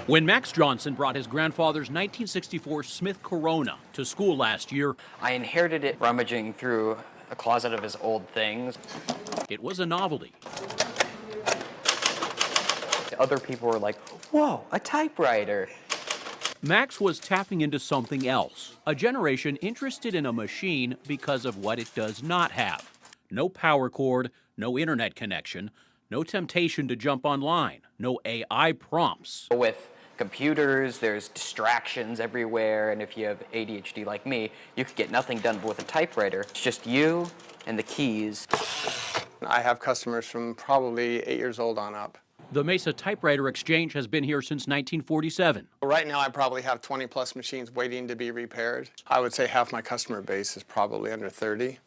When Max Johnson brought his grandfather's 1964 Smith Corona to school last year, I inherited it rummaging through a closet of his old things. it was a novelty. Other people were like, whoa, a typewriter. Max was tapping into something else, a generation interested in a machine because of what it does not have. No power cord, no internet connection, no temptation to jump online, no AI prompts. With computers, there's distractions everywhere, and if you have ADHD like me, you could get nothing done with a typewriter. It's just you and the keys. I have customers from probably 8 years old on up. The Mesa Typewriter Exchange has been here since 1947. Right now I probably have 20 plus machines waiting to be repaired. I would say half my customer base is probably under 30.